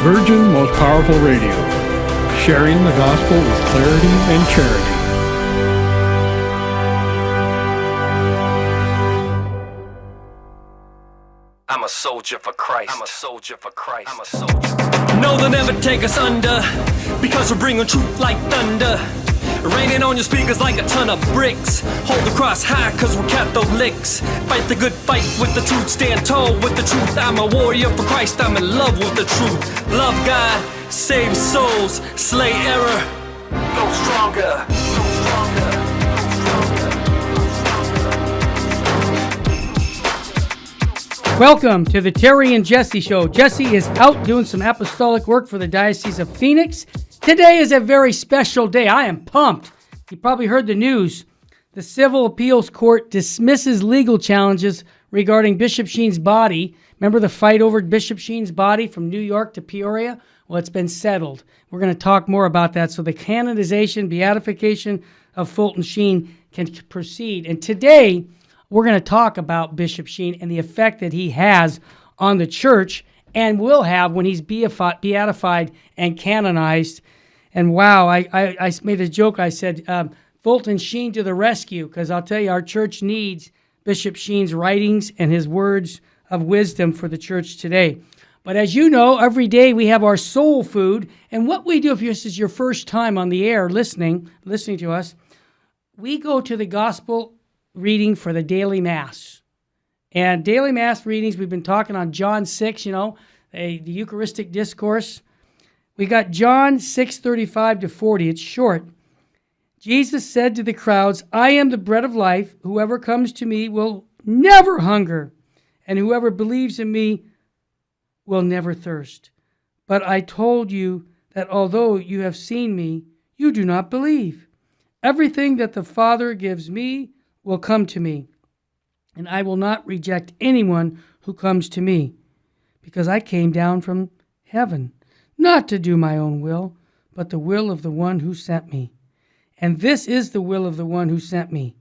Virgin Most Powerful Radio, sharing the gospel with clarity and charity. I'm a soldier for Christ. I'm a soldier for Christ. I'm a soldier. No, they'll never take us under, because we're bringing truth like thunder. Raining on your speakers like a ton of bricks. Hold the cross high, cause we're Catholics. Fight the good fight with the truth. Stand tall with the truth. I'm a warrior for Christ. I'm in love with the truth. Love God, save souls, slay error. Go stronger. Go stronger. Welcome to the Terry and Jesse Show. Jesse is out doing some apostolic work for the Diocese of Phoenix. Today is a very special day. I am pumped. You probably heard the news. The Civil Appeals Court dismisses legal challenges regarding Bishop Sheen's body. Remember the fight over Bishop Sheen's body from New York to Peoria? Well, it's been settled. We're going to talk more about that. So the canonization, beatification of Fulton Sheen can proceed. And today, we're going to talk about Bishop Sheen and the effect that he has on the church and will have when he's beatified and canonized. And wow, I made a joke. I said, Fulton Sheen to the rescue, because I'll tell you, our church needs Bishop Sheen's writings and his words of wisdom for the church today. But as you know, every day we have our soul food. And what we do, if this is your first time on the air listening to us, we go to the gospel reading for the daily Mass. And daily Mass readings, we've been talking on John 6, the Eucharistic discourse. We got John 6:35 to 40. It's short. Jesus said to the crowds, I am the bread of life. Whoever comes to me will never hunger, and whoever believes in me will never thirst. But I told you that although you have seen me, you do not believe. Everything that the Father gives me will come to me, and I will not reject anyone who comes to me, because I came down from heaven, not to do my own will, but the will of the one who sent me. And this is the will of the one who sent me,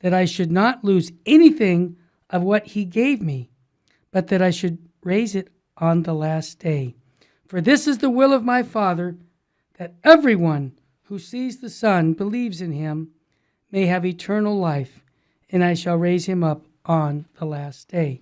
that I should not lose anything of what he gave me, but that I should raise it on the last day. For this is the will of my Father, that everyone who sees the Son, believes in him, may have eternal life, and I shall raise him up on the last day.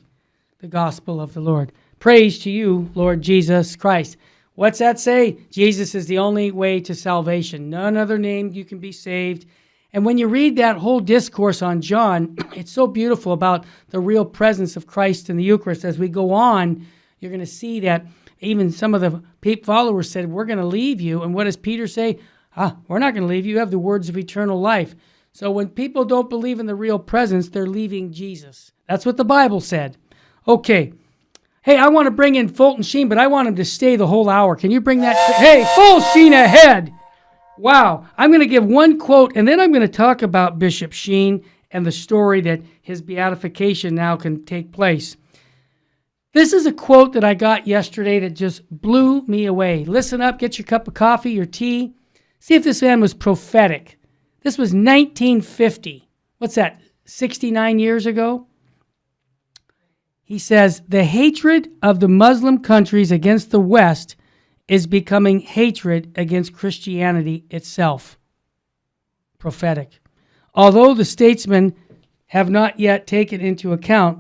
The gospel of the Lord. Praise to you, Lord Jesus Christ. What's that say? Jesus is the only way to salvation. None other name you can be saved. And when you read that whole discourse on John, it's so beautiful about the real presence of Christ in the Eucharist. As we go on, you're going to see that even some of the followers said, we're going to leave you. And what does Peter say? We're not going to leave you. You have the words of eternal life. So when people don't believe in the real presence, they're leaving Jesus. That's what the Bible said. Okay. Hey, I want to bring in Fulton Sheen, but I want him to stay the whole hour. Can you bring that? Hey, full Sheen ahead. Wow. I'm going to give one quote, and then I'm going to talk about Bishop Sheen and the story that his beatification now can take place. This is a quote that I got yesterday that just blew me away. Listen up, get your cup of coffee, your tea. See if this man was prophetic. This was 1950. What's that, 69 years ago? He says, the hatred of the Muslim countries against the West is becoming hatred against Christianity itself. Prophetic. Although the statesmen have not yet taken into account,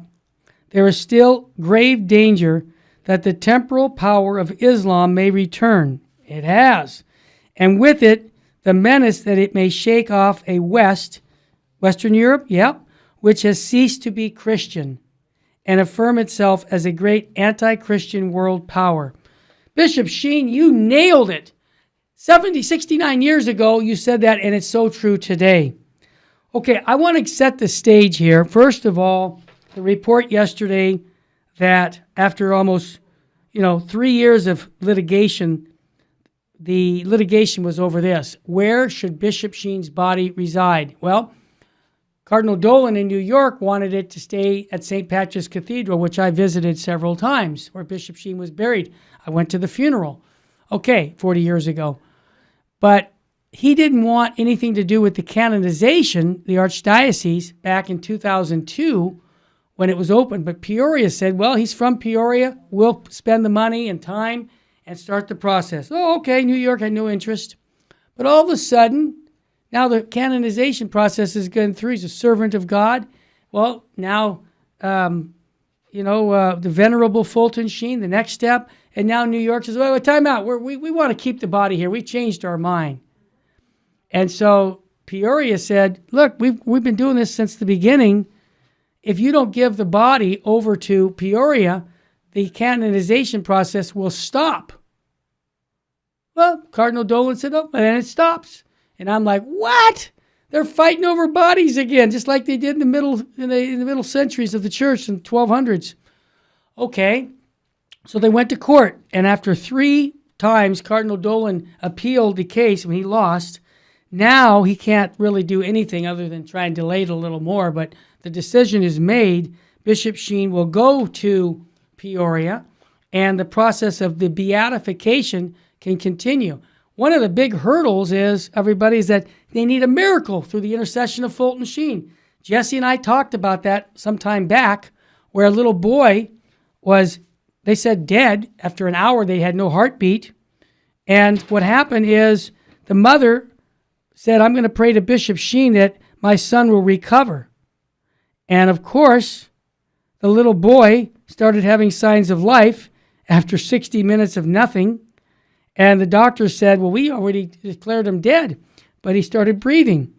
there is still grave danger that the temporal power of Islam may return. It has. And with it, the menace that it may shake off a Western Europe, which has ceased to be Christian, and affirm itself as a great anti-Christian world power. Bishop Sheen, you nailed it. 69 years ago, you said that, and it's so true today. Okay, I want to set the stage here. First of all, the report yesterday that after almost 3 years of litigation, the litigation was over this. Where should Bishop Sheen's body reside? Well, Cardinal Dolan in New York wanted it to stay at St. Patrick's Cathedral, which I visited several times, where Bishop Sheen was buried. I went to the funeral, 40 years ago. But he didn't want anything to do with the canonization, the Archdiocese, back in 2002 when it was open. But Peoria said, well, he's from Peoria. We'll spend the money and time and start the process. Oh, okay, New York had no interest. But all of a sudden, now the canonization process is going through. He's a servant of God. Well, now, the Venerable Fulton Sheen, the next step. And now New York says, well, time out. We want to keep the body here. We changed our mind. And so Peoria said, look, we've been doing this since the beginning. If you don't give the body over to Peoria, the canonization process will stop. Well, Cardinal Dolan said, oh, and it stops. And I'm like, what? They're fighting over bodies again, just like they did in the middle centuries of the church in the 1200s. Okay, so they went to court, and after 3 times Cardinal Dolan appealed the case when he lost, now he can't really do anything other than try and delay it a little more, but the decision is made. Bishop Sheen will go to Peoria, and the process of the beatification can continue. One of the big hurdles is, everybody, is that they need a miracle through the intercession of Fulton Sheen. Jesse and I talked about that some time back, where a little boy was, they said, dead. After an hour, they had no heartbeat. And what happened is the mother said, I'm going to pray to Bishop Sheen that my son will recover. And of course, the little boy started having signs of life after 60 minutes of nothing. And the doctor said, well, we already declared him dead, but he started breathing.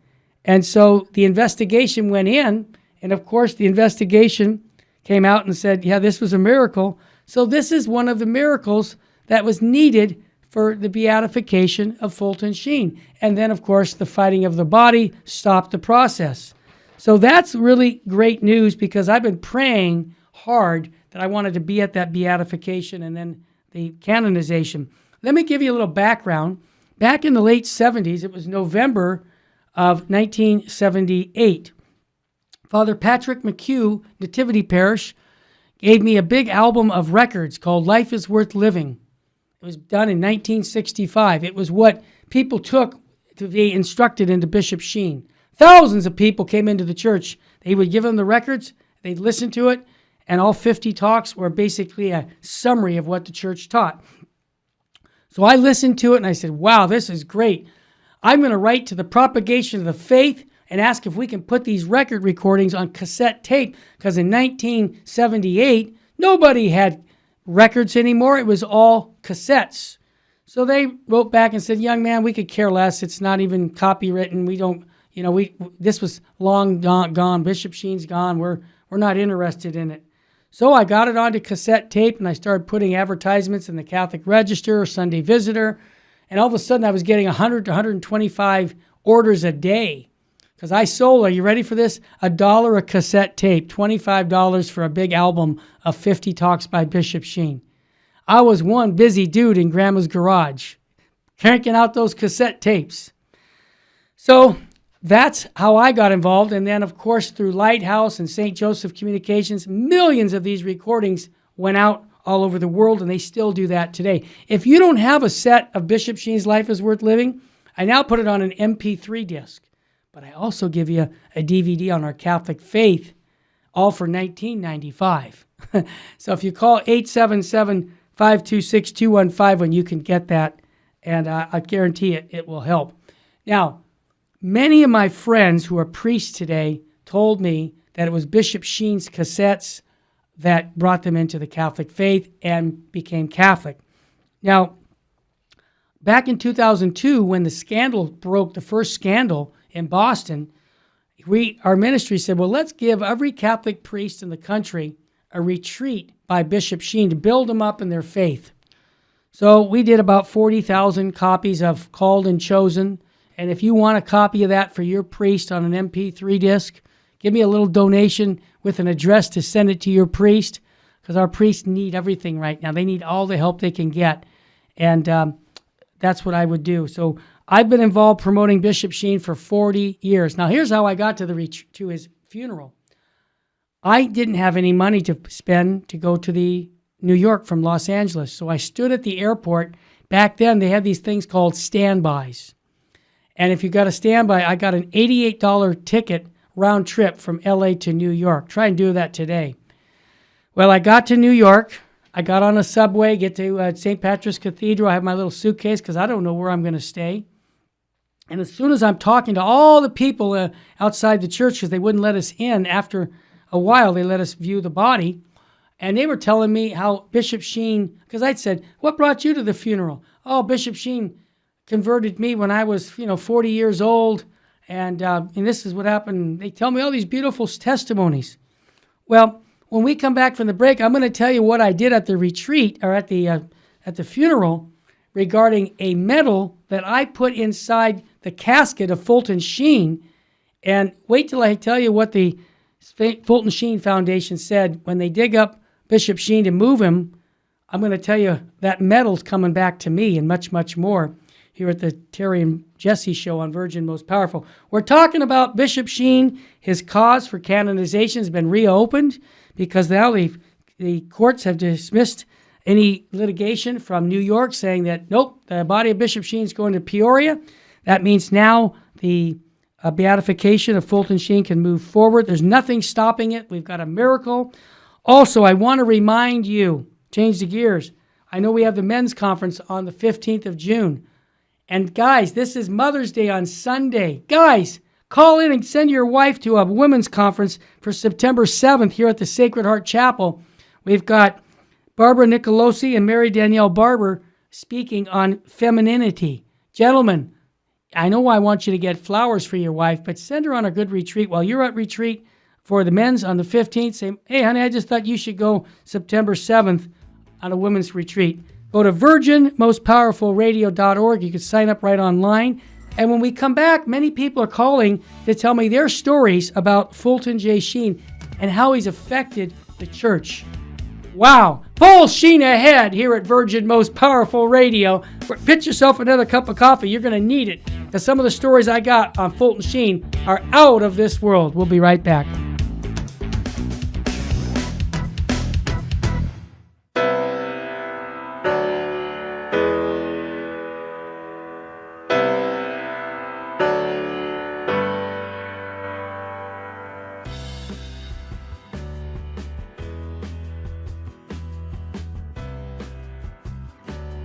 And so the investigation went in, and of course the investigation came out and said, yeah, this was a miracle. So this is one of the miracles that was needed for the beatification of Fulton Sheen. And then, of course, the fighting of the body stopped the process. So that's really great news, because I've been praying hard that I wanted to be at that beatification and then the canonization. Let me give you a little background. Back in the late 70s, it was November of 1978. Father Patrick McHugh, Nativity Parish, gave me a big album of records called Life is Worth Living. It was done in 1965. It was what people took to be instructed into Bishop Sheen. Thousands of people came into the church. They would give them the records, they'd listen to it, and all 50 talks were basically a summary of what the church taught. So I listened to it and I said, wow, this is great. I'm going to write to the Propagation of the Faith and ask if we can put these record recordings on cassette tape, because in 1978, nobody had records anymore. It was all cassettes. So they wrote back and said, young man, we could care less. It's not even copywritten. We don't, this was long gone. Bishop Sheen's gone. We're not interested in it. So I got it onto cassette tape, and I started putting advertisements in the Catholic Register or Sunday Visitor. And all of a sudden, I was getting 100 to 125 orders a day. Because I sold, are you ready for this? $1 a cassette tape, $25 for a big album of 50 talks by Bishop Sheen. I was one busy dude in Grandma's garage, cranking out those cassette tapes. So that's how I got involved. And then, of course, through Lighthouse and St. Joseph Communications, millions of these recordings went out all over the world, and they still do that today. If you don't have a set of Bishop Sheen's Life is Worth Living, I now put it on an MP3 disc. But I also give you a DVD on our Catholic faith, all for $19.95. So if you call 877-526-2151, you can get that, and I guarantee it will help. Now, many of my friends who are priests today told me that it was Bishop Sheen's cassettes that brought them into the Catholic faith and became Catholic. Now, back in 2002, when the scandal broke, the first scandal in Boston, our ministry said, well, let's give every Catholic priest in the country a retreat by Bishop Sheen to build them up in their faith. So we did about 40,000 copies of Called and Chosen. And if you want a copy of that for your priest on an MP3 disc, give me a little donation with an address to send it to your priest, because our priests need everything right now. They need all the help they can get. And that's what I would do. So I've been involved promoting Bishop Sheen for 40 years. Now, here's how I got to his funeral. I didn't have any money to spend to go to the New York from Los Angeles. So I stood at the airport. Back then, they had these things called standbys. And if you got a standby, I got an $88 ticket round trip from LA to New York. Try and do that today. Well, I got to New York. I got on a subway, get to St. Patrick's Cathedral. I have my little suitcase because I don't know where I'm going to stay. And as soon as I'm talking to all the people outside the church, because they wouldn't let us in, after a while they let us view the body, and they were telling me how Bishop Sheen, because I'd said, what brought you to the funeral? Oh, Bishop Sheen converted me when I was 40 years old, and this is what happened. They tell me all these beautiful testimonies. Well, when we come back from the break, I'm going to tell you what I did at the retreat, or at the funeral, regarding a medal that I put inside the casket of Fulton Sheen. And wait till I tell you what the Fulton Sheen Foundation said when they dig up Bishop Sheen to move him. I'm going to tell you that medal's coming back to me, and much, much more here at the Terry and Jesse Show on Virgin Most Powerful. We're talking about Bishop Sheen. His cause for canonization has been reopened because now the courts have dismissed any litigation from New York saying that, nope, the body of Bishop Sheen is going to Peoria. That means now the beatification of Fulton Sheen can move forward. There's nothing stopping it. We've got a miracle. Also, I want to remind you, change the gears. I know we have the men's conference on the 15th of June. And guys, this is Mother's Day on Sunday. Guys, call in and send your wife to a women's conference for September 7th here at the Sacred Heart Chapel. We've got Barbara Nicolosi and Mary Danielle Barber speaking on femininity. Gentlemen, I know I want you to get flowers for your wife, but send her on a good retreat. While you're at retreat for the men's on the 15th, say, hey, honey, I just thought you should go September 7th on a women's retreat. Go to virginmostpowerfulradio.org. You can sign up right online. And when we come back, many people are calling to tell me their stories about Fulton J. Sheen and how he's affected the church. Wow. Full Sheen ahead here at Virgin Most Powerful Radio. Pitch yourself another cup of coffee. You're going to need it, because some of the stories I got on Fulton Sheen are out of this world. We'll be right back.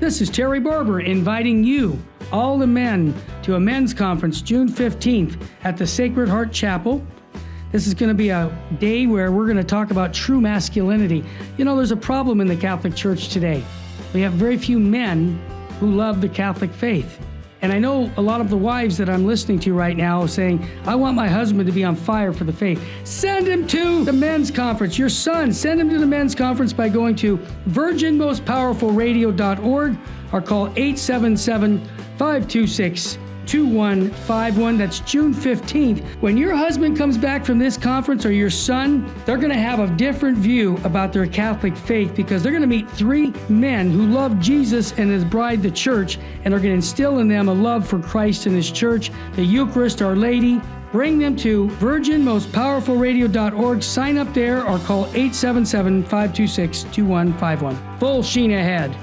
This is Terry Barber inviting you, all the men, to a men's conference June 15th at the Sacred Heart Chapel. This is going to be a day where we're going to talk about true masculinity. You know, there's a problem in the Catholic Church today. We have very few men who love the Catholic faith. And I know a lot of the wives that I'm listening to right now saying, I want my husband to be on fire for the faith. Send him to the men's conference. Your son, send him to the men's conference by going to virginmostpowerfulradio.org or call 877-526-2151. That's June 15th. When your husband comes back from this conference, or your son, they're going to have a different view about their Catholic faith, because they're going to meet three men who love Jesus and his bride, the church, and are going to instill in them a love for Christ and his church, the Eucharist, Our Lady. Bring them to virginmostpowerfulradio.org. Sign up there or call 877-526-2151. Full Sheen ahead.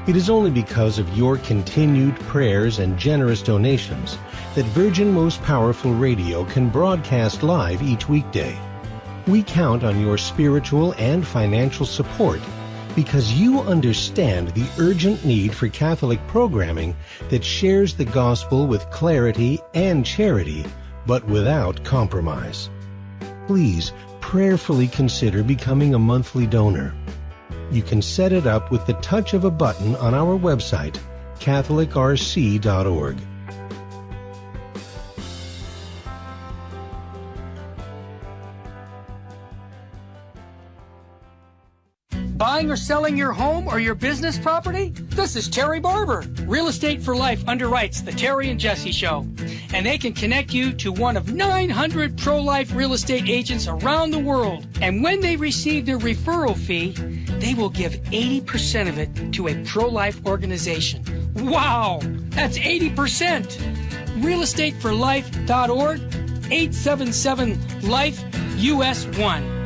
It is only because of your continued prayers and generous donations that Virgin Most Powerful Radio can broadcast live each weekday. We count on your spiritual and financial support because you understand the urgent need for Catholic programming that shares the gospel with clarity and charity, but without compromise. Please prayerfully consider becoming a monthly donor. You can set it up with the touch of a button on our website, catholicrc.org. Buying or selling your home or your business property? This is Terry Barber. Real Estate for Life underwrites the Terry and Jesse Show. And they can connect you to one of 900 pro-life real estate agents around the world. And when they receive their referral fee, they will give 80% of it to a pro-life organization. Wow! That's 80%! realestateforlife.org, 877-LIFE-US1.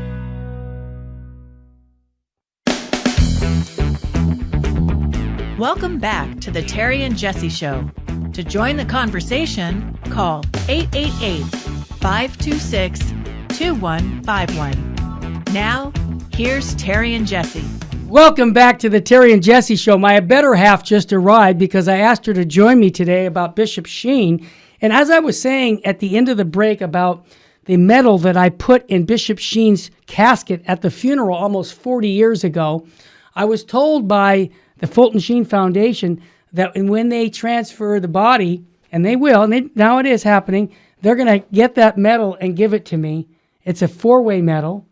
Welcome back to the Terry and Jesse Show. To join the conversation, call 888-526-2151. Now, Here's Terry and Jesse. Welcome back to the Terry and Jesse Show. My better half just arrived because I asked her to join me today about Bishop Sheen. And as I was saying at the end of the break about the medal that I put in Bishop Sheen's casket at the funeral almost 40 years ago, I was told by the Fulton Sheen Foundation that when they transfer the body, and they will, and now it is happening, they're going to get that medal and give it to me. It's a 4-way medal.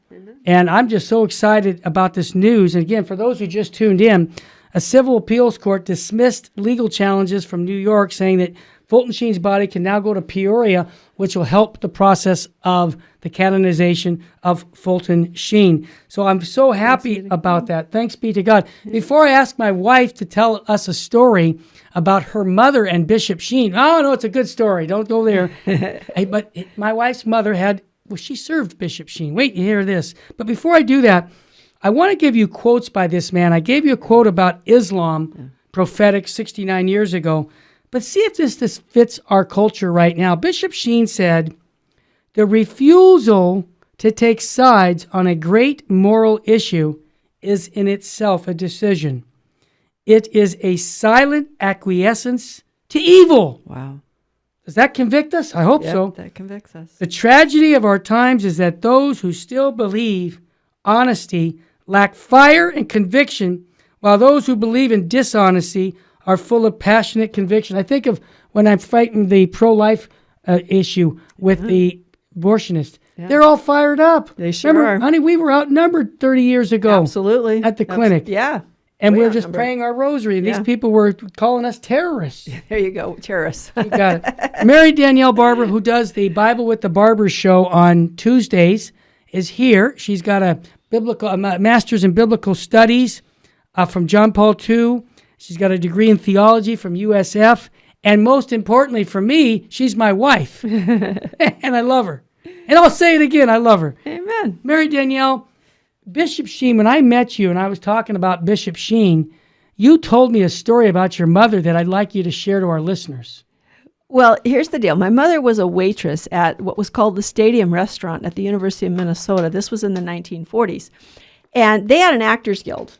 And I'm just so excited about this news. And again, for those who just tuned in, a civil appeals court dismissed legal challenges from New York saying that Fulton Sheen's body can now go to Peoria, which will help the process of the canonization of Fulton Sheen. So I'm so happy about that. Thanks be to God. Before I ask my wife to tell us a story about her mother and Bishop Sheen. Oh, no, it's a good story. Don't go there. Hey, but my wife's mother she served Bishop Sheen. Wait, you hear this. But before I do that, I want to give you quotes by this man. I gave you a quote about Islam, prophetic 69 years ago. But see if this fits our culture right now. Bishop Sheen said, "The refusal to take sides on a great moral issue is in itself a decision. It is a silent acquiescence to evil." Wow. Does that convict us? I hope so. That convicts us. The tragedy of our times is that those who still believe honesty lack fire and conviction, while those who believe in dishonesty are full of passionate conviction. I think of when I'm fighting the pro-life issue with the abortionists. Yeah. They're all fired up. They sure Remember, are. honey, we were outnumbered 30 years ago. Absolutely. At the clinic. Yeah. And we were just praying our rosary, and these people were calling us terrorists. There you go, terrorists. You got it. Mary Danielle Barber, who does the Bible with the Barber show on Tuesdays, is here. She's got a master's in biblical studies from John Paul II. She's got a degree in theology from USF. And most importantly for me, she's my wife. And I love her. And I'll say it again, I love her. Amen. Mary Danielle, Bishop Sheen, when I met you and I was talking about Bishop Sheen, you told me a story about your mother that I'd like you to share to our listeners. Well, here's the deal. My mother was a waitress at what was called the Stadium Restaurant at the University of Minnesota. This was in the 1940s. And they had an actors guild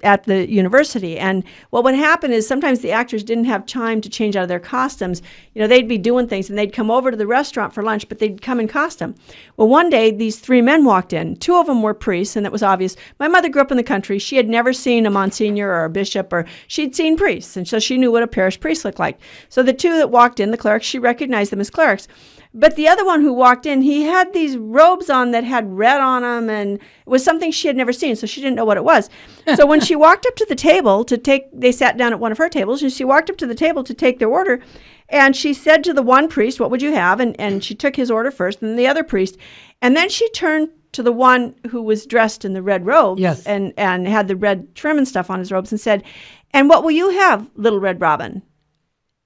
at the university. And what would happen is sometimes the actors didn't have time to change out of their costumes. You know, they'd be doing things and they'd come over to the restaurant for lunch, but they'd come in costume. Well, one day these 3 men walked in. 2 of them were priests, and it was obvious. My mother grew up in the country. She had never seen a monsignor or a bishop, or she'd seen priests, and so she knew what a parish priest looked like. So the 2 that walked in, the clerics, she recognized them as clerics. But the other one who walked in, he had these robes on that had red on them, and it was something she had never seen, so she didn't know what it was. So when she walked up to the table they sat down at one of her tables, and she walked up to the table to take their order, and she said to the one priest, "What would you have?" And she took his order first, and the other priest. And then she turned to the one who was dressed in the red robes and had the red trim and stuff on his robes and said, "And what will you have, Little Red Robin?"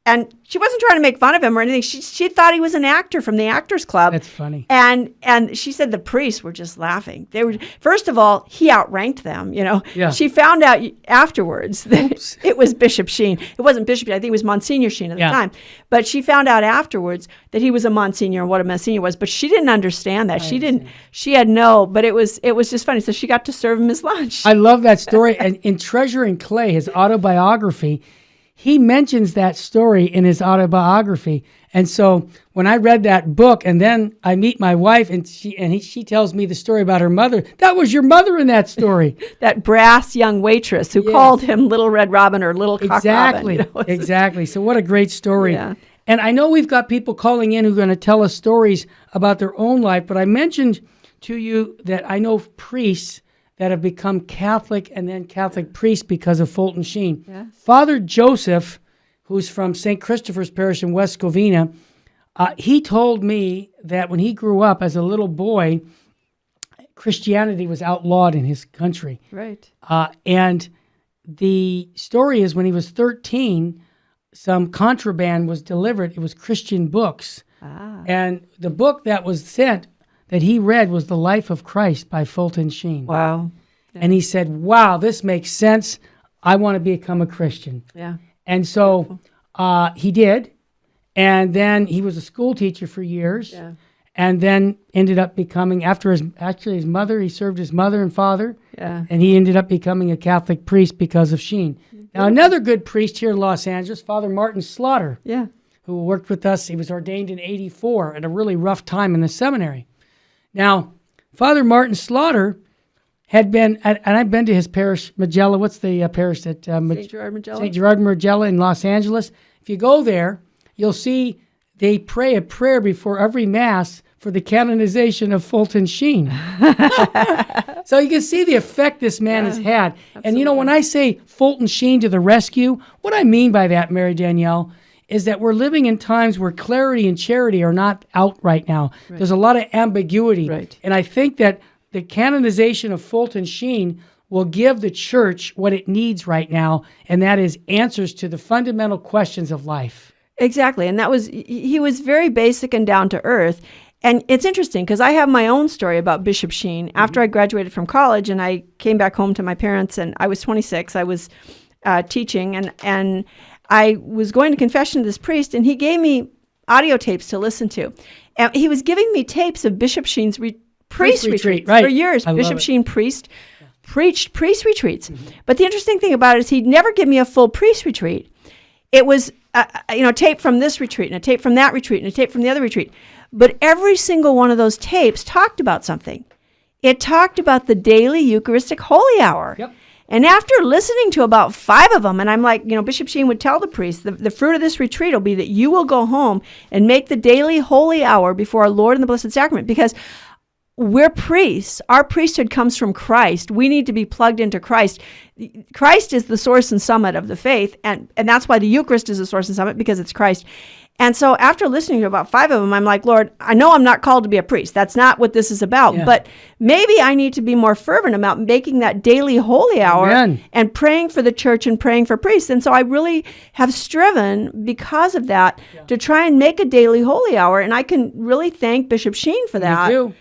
And she wasn't trying to make fun of him or anything. She thought he was an actor from the Actors Club. That's funny. And she said the priests were just laughing. They were, first of all, he outranked them. You know, She found out afterwards that it was Bishop Sheen. It wasn't Bishop Sheen. I think it was Monsignor Sheen at the time. But she found out afterwards that he was a Monsignor and what a Monsignor was. But she didn't understand that. She had no. But it was just funny. So she got to serve him his lunch. I love that story. And in Treasure and Clay, his autobiography, he mentions that story in his autobiography. And so when I read that book, and then I meet my wife, and she tells me the story about her mother. That was your mother in that story. That brass young waitress who called him Little Red Robin or Little Cock Robin. You know? Exactly. So what a great story. Yeah. And I know we've got people calling in who are going to tell us stories about their own life, but I mentioned to you that I know priests that have become Catholic and then Catholic priests because of Fulton Sheen. Yes. Father Joseph, who's from St. Christopher's Parish in West Covina, he told me that when he grew up as a little boy, Christianity was outlawed in his country. Right. And the story is when he was 13, some contraband was delivered. It was Christian books. And the book that was sent that he read was The Life of Christ by Fulton Sheen. Wow. Yeah. And he said, wow, this makes sense. I want to become a Christian. Yeah. And so he did. And then he was a school teacher for years. Yeah. and then ended up becoming, after his mother, he served his mother and father, Yeah. and he ended up becoming a Catholic priest because of Sheen. Now, another good priest here in Los Angeles, Father Martin Slaughter, Yeah. who worked with us. He was ordained in 84 at a really rough time in the seminary. Now, Father Martin Slaughter had been, and I've been to his parish, Magella. What's the parish at St. Gerard Magella. St. Gerard Magella in Los Angeles? If you go there, you'll see they pray a prayer before every Mass for the canonization of Fulton Sheen. So you can see the effect this man has had. Absolutely. And you know, when I say Fulton Sheen to the rescue, what I mean by that, Mary Danielle, is that we're living in times where clarity and charity are not out right now. Right. There's a lot of ambiguity. Right. And I think that the canonization of Fulton Sheen will give the church what it needs right now, and that is answers to the fundamental questions of life. Exactly. And he was very basic and down to earth. And it's interesting because I have my own story about Bishop Sheen. After I graduated from college and I came back home to my parents, and I was 26, I was teaching, and I was going to confession to this priest, and he gave me audio tapes to listen to. And he was giving me tapes of Bishop Sheen's priest retreats. Right. For years. I Bishop love it. Sheen preached priest retreats. But the interesting thing about it is he'd never give me a full priest retreat. It was tape from this retreat and a tape from that retreat and a tape from the other retreat. But every single one of those tapes talked about something. It talked about the daily Eucharistic Holy Hour. Yep. And after listening to about 5 of them, and I'm like, Bishop Sheen would tell the priest, the fruit of this retreat will be that you will go home and make the daily holy hour before our Lord in the Blessed Sacrament, because we're priests. Our priesthood comes from Christ. We need to be plugged into Christ. Christ is the source and summit of the faith, and that's why the Eucharist is the source and summit, because it's Christ. And so after listening to about 5 of them, I'm like, Lord, I know I'm not called to be a priest. That's not what this is about. Yeah. But maybe I need to be more fervent about making that daily holy hour. Amen. And praying for the church and praying for priests. And so I really have striven, because of that, to try and make a daily holy hour. And I can really thank Bishop Sheen for that. Me too.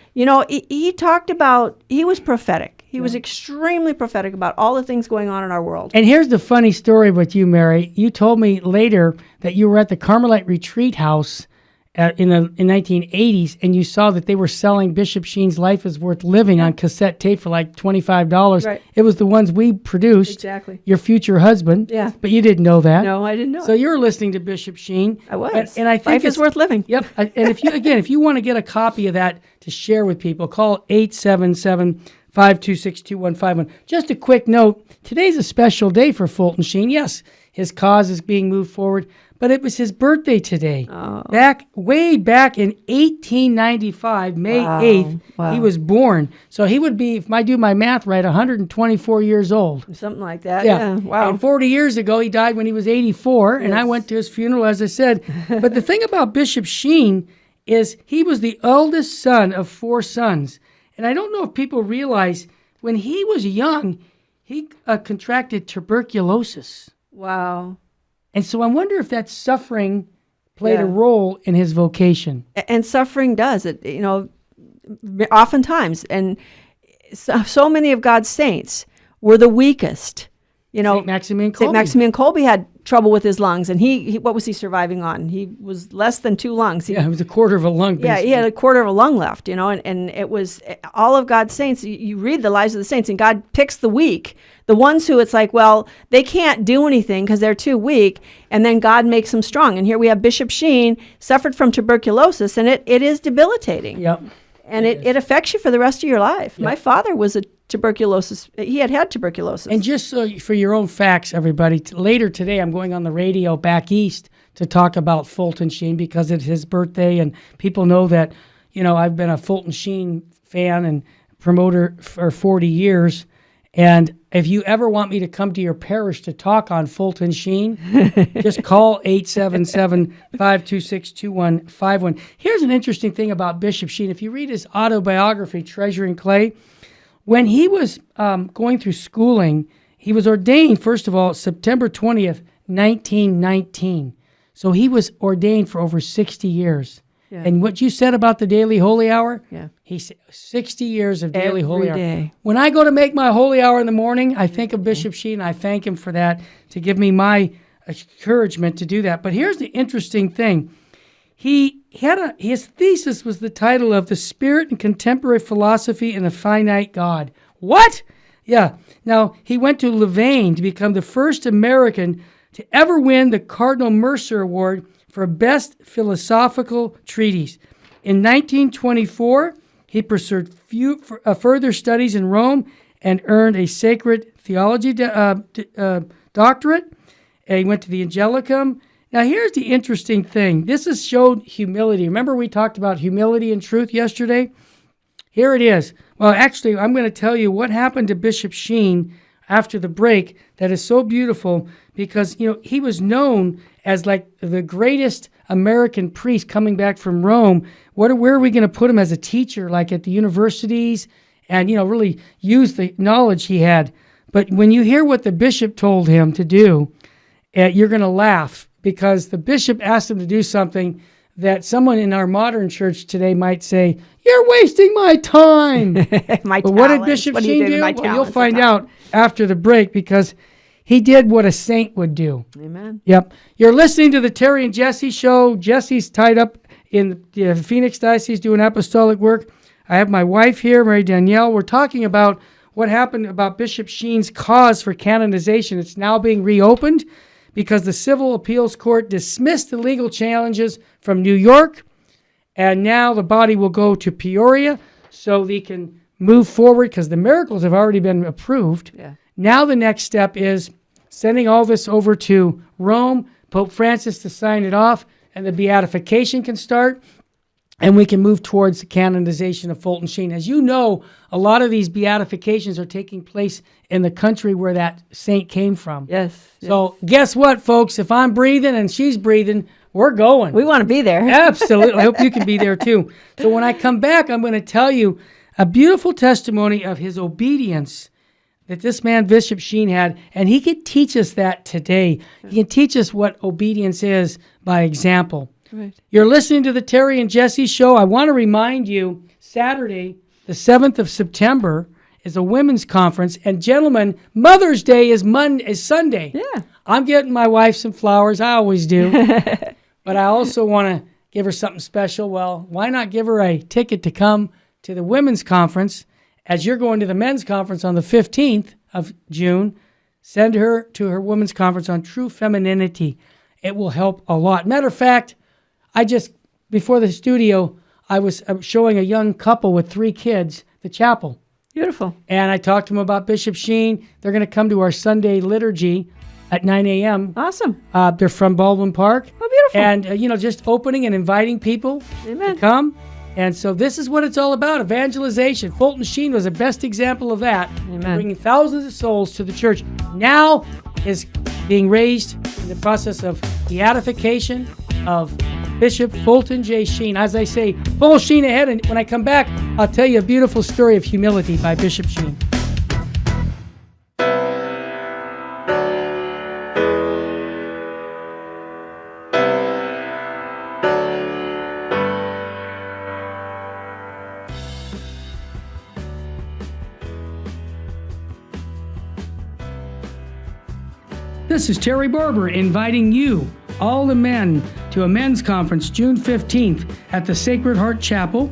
He talked about, he was prophetic. He was extremely prophetic about all the things going on in our world. And here's the funny story with you, Mary. You told me later that you were at the Carmelite Retreat House in the 1980s, and you saw that they were selling Bishop Sheen's Life is Worth Living on cassette tape for like $25. Right. It was the ones we produced. Exactly. Your future husband. Yeah. But you didn't know that. No, I didn't know. So you were listening to Bishop Sheen. I was. And I think Life is worth living. Yep. And if you want to get a copy of that to share with people, call 877-526-2151. Just a quick note, today's a special day for Fulton Sheen. Yes, his cause is being moved forward, but it was his birthday today. Oh. Way back in 1895, May 8th, Wow. he was born. So he would be, if I do my math right, 124 years old. Something like that. Yeah. Wow. And 40 years ago, he died when he was 84, and I went to his funeral, as I said. But the thing about Bishop Sheen is he was the eldest son of 4 sons. And I don't know if people realize, when he was young, he contracted tuberculosis. Wow. And so I wonder if that suffering played a role in his vocation. And suffering does it, oftentimes. And so many of God's saints were the weakest. St. Maximilian Kolbe. St. Maximilian Kolbe had trouble with his lungs, and he what was he surviving on? He was less than 2 lungs. It was a quarter of a lung. Yeah, he had a quarter of a lung left, and it was all of God's saints. You read the lives of the saints, and God picks the weak, the ones who it's like, well, they can't do anything because they're too weak, and then God makes them strong. And here we have Bishop Sheen, suffered from tuberculosis, and it is debilitating. Yep. And it affects you for the rest of your life. Yep. My father was he had tuberculosis. And just so for your own facts, everybody, later today I'm going on the radio back east to talk about Fulton Sheen because it's his birthday, and people know that, I've been a Fulton Sheen fan and promoter for 40 years. And if you ever want me to come to your parish to talk on Fulton Sheen, just call 877-526-2151. Here's an interesting thing about Bishop Sheen. If you read his autobiography, Treasuring Clay, when he was going through schooling, he was ordained, first of all, September 20th, 1919. So he was ordained for over 60 years. Yeah. And what you said about the daily holy hour, he said 60 years of daily holy hour. Day. When I go to make my holy hour in the morning, I think of Bishop Sheen. I thank him for that, to give me my encouragement to do that. But here's the interesting thing. his thesis was the title of The Spirit and Contemporary Philosophy in a Finite God. What? Yeah. Now, he went to Louvain to become the first American to ever win the Cardinal Mercer Award for Best Philosophical Treatise. In 1924, he pursued further studies in Rome and earned a sacred theology doctorate. And he went to the Angelicum. Now, here's the interesting thing. This has showed humility. Remember we talked about humility and truth yesterday? Here it is. Well, actually, I'm going to tell you what happened to Bishop Sheen after the break that is so beautiful because, he was known as like the greatest American priest coming back from Rome. Where are we going to put him as a teacher, like at the universities and, really use the knowledge he had? But when you hear what the bishop told him to do, you're going to laugh because the bishop asked him to do something that someone in our modern church today might say, "You're wasting my time." But what did Bishop Sheen do? Well, you'll find out after the break because he did what a saint would do. Amen. Yep. You're listening to the Terry and Jesse Show. Jesse's tied up in the Phoenix Diocese doing apostolic work. I have my wife here, Mary Danielle. We're talking about what happened about Bishop Sheen's cause for canonization. It's now being reopened because the Civil Appeals Court dismissed the legal challenges from New York, and now the body will go to Peoria so they can move forward because the miracles have already been approved. Yeah. Now the next step is sending all this over to Rome, Pope Francis to sign it off, and the beatification can start, and we can move towards the canonization of Fulton Sheen. As you know, a lot of these beatifications are taking place in the country where that saint came from. Yes. So guess what, folks? If I'm breathing and she's breathing, we're going. We want to be there. Absolutely. I hope you can be there too. So when I come back, I'm going to tell you a beautiful testimony of his obedience that this man, Bishop Sheen, had. And he could teach us that today. He can teach us what obedience is by example. Right. You're listening to the Terry and Jesse Show. I want to remind you, Saturday, the 7th of September, is a women's conference. And gentlemen, Mother's Day is Sunday. Yeah. I'm getting my wife some flowers. I always do. But I also want to give her something special. Well, why not give her a ticket to come to the women's conference as you're going to the men's conference on the 15th of June? Send her to her women's conference on true femininity. It will help a lot. Matter of fact, before the studio, I was showing a young couple with 3 kids the chapel. Beautiful. And I talked to them about Bishop Sheen. They're going to come to our Sunday liturgy at 9 a.m. Awesome. They're from Baldwin Park. Oh, beautiful. And, just opening and inviting people Amen. to come. And so this is what it's all about, evangelization. Fulton Sheen was the best example of that, Amen. bringing thousands of souls to the church. Now is being raised in the process of beatification of Bishop Fulton J. Sheen. As I say, full Sheen ahead. And when I come back, I'll tell you a beautiful story of humility by Bishop Sheen. This is Terry Barber inviting you, all the men, to a men's conference June 15th at the Sacred Heart Chapel.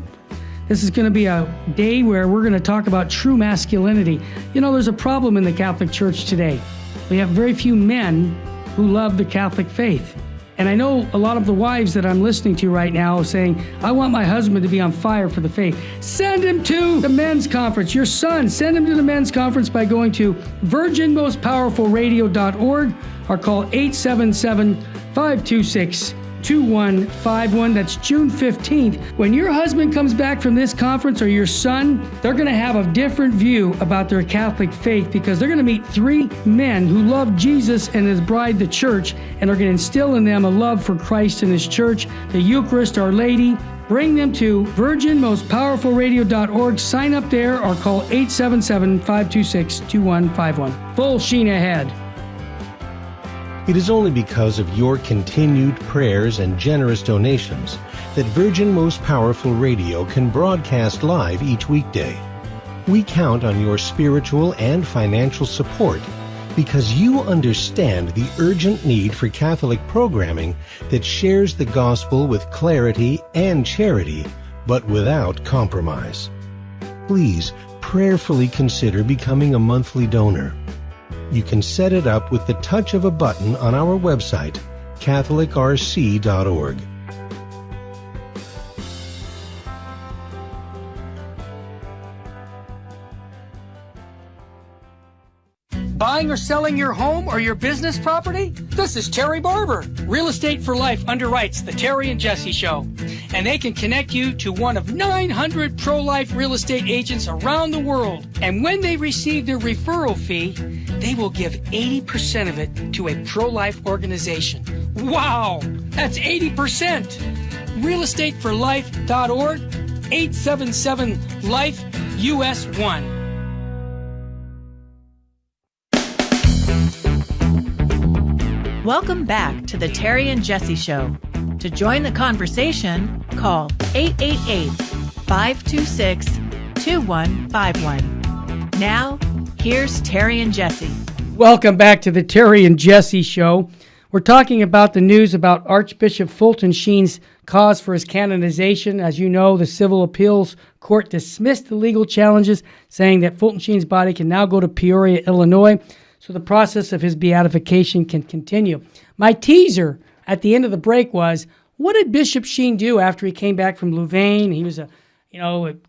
This is going to be a day where we're going to talk about true masculinity. There's a problem in the Catholic Church today. We have very few men who love the Catholic faith. And I know a lot of the wives that I'm listening to right now saying, I want my husband to be on fire for the faith. Send him to the men's conference. Your son, send him to the men's conference by going to virginmostpowerfulradio.org or call 877-526-2151. That's June 15th. When your husband comes back from this conference or your son, they're going to have a different view about their Catholic faith because they're going to meet 3 men who love Jesus and his bride, the church, and are going to instill in them a love for Christ and his church, the Eucharist, Our Lady. Bring them to virginmostpowerfulradio.org. Sign up there or call 877-526-2151. Full Sheen ahead. It is only because of your continued prayers and generous donations that Virgin Most Powerful Radio can broadcast live each weekday. We count on your spiritual and financial support because you understand the urgent need for Catholic programming that shares the gospel with clarity and charity, but without compromise. Please prayerfully consider becoming a monthly donor. You can set it up with the touch of a button on our website, catholicrc.org. Buying or selling your home or your business property? This is Terry Barber. Real Estate for Life underwrites the Terry and Jesse Show. And they can connect you to one of 900 pro-life real estate agents around the world. And when they receive their referral fee, they will give 80% of it to a pro-life organization. Wow! That's 80%! realestateforlife.org, 877-LIFE-US1. Welcome back to the Terry and Jesse Show. To join the conversation, call 888-526-2151. Now, here's Terry and Jesse. Welcome back to the Terry and Jesse Show. We're talking about the news about Archbishop Fulton Sheen's cause for his canonization. As you know, the Civil Appeals Court dismissed the legal challenges, saying that Fulton Sheen's body can now go to Peoria, Illinois, so the process of his beatification can continue. My teaser at the end of the break was, what did Bishop Sheen do after he came back from Louvain? He was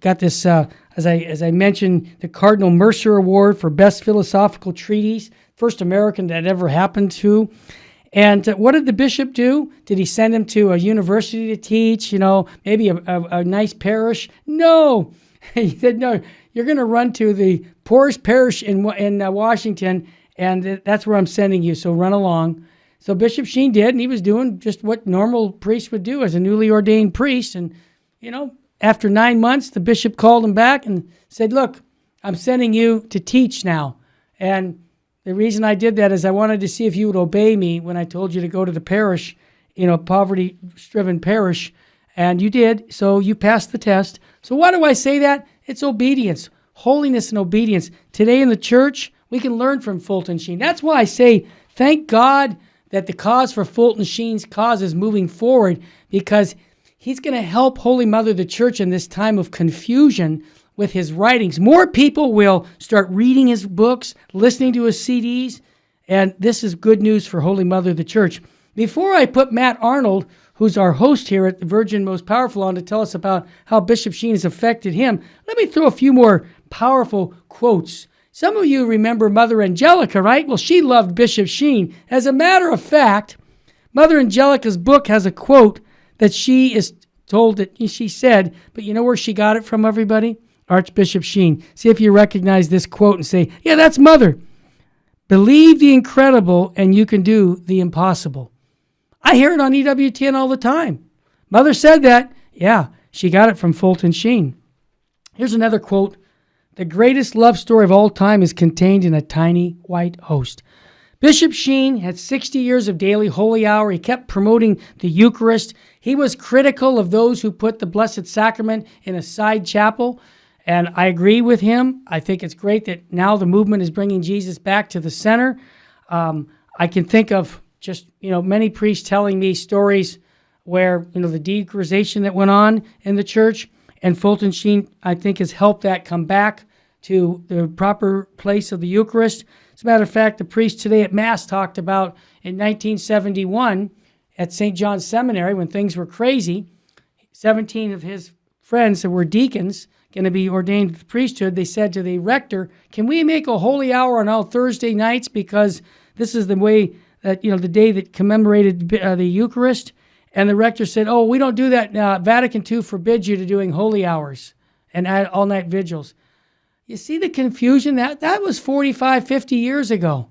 got this, as I mentioned, the Cardinal Mercer Award for Best Philosophical Treatise, first American that ever happened to. And what did the bishop do? Did he send him to a university to teach, maybe a nice parish? No. He said, no, you're going to run to the poorest parish in Washington, and that's where I'm sending you, so run along. So Bishop Sheen did, and he was doing just what normal priests would do as a newly ordained priest. And, after 9 months, the bishop called him back and said, look, I'm sending you to teach now. And the reason I did that is I wanted to see if you would obey me when I told you to go to the parish, poverty-striven parish. And you did, so you passed the test. So why do I say that? It's obedience, holiness and obedience. Today in the church, we can learn from Fulton Sheen. That's why I say thank God that the cause for Fulton Sheen's cause is moving forward, because he's going to help Holy Mother the Church in this time of confusion with his writings. More people will start reading his books, listening to his CDs, and this is good news for Holy Mother the Church. Before I put Matt Arnold, who's our host here at the Virgin Most Powerful, on to tell us about how Bishop Sheen has affected him, let me throw a few more powerful quotes. Some of you remember Mother Angelica, right? Well, she loved Bishop Sheen. As a matter of fact, Mother Angelica's book has a quote that she is told that she said, but you know where she got it from, everybody? Archbishop Sheen. See if you recognize this quote and say, yeah, that's Mother. Believe the incredible and you can do the impossible. I hear it on EWTN all the time. Mother said that. Yeah, she got it from Fulton Sheen. Here's another quote. The greatest love story of all time is contained in a tiny white host. Bishop Sheen had 60 years of daily holy hour. He kept promoting the Eucharist. He was critical of those who put the Blessed Sacrament in a side chapel, and I agree with him. I think it's great that now the movement is bringing Jesus back to the center. I can think of just, many priests telling me stories where, the de-Eucharization that went on in the church, and Fulton Sheen, I think, has helped that come back to the proper place of the Eucharist. As a matter of fact, the priest today at Mass talked about in 1971 at St. John's Seminary, when things were crazy, 17 of his friends that were deacons going to be ordained to the priesthood, they said to the rector, can we make a holy hour on all Thursday nights, because this is the way that, the day that commemorated the Eucharist? And the rector said, oh, we don't do that. Vatican II forbids you to doing holy hours and all-night vigils. You see the confusion? That was 45, 50 years ago.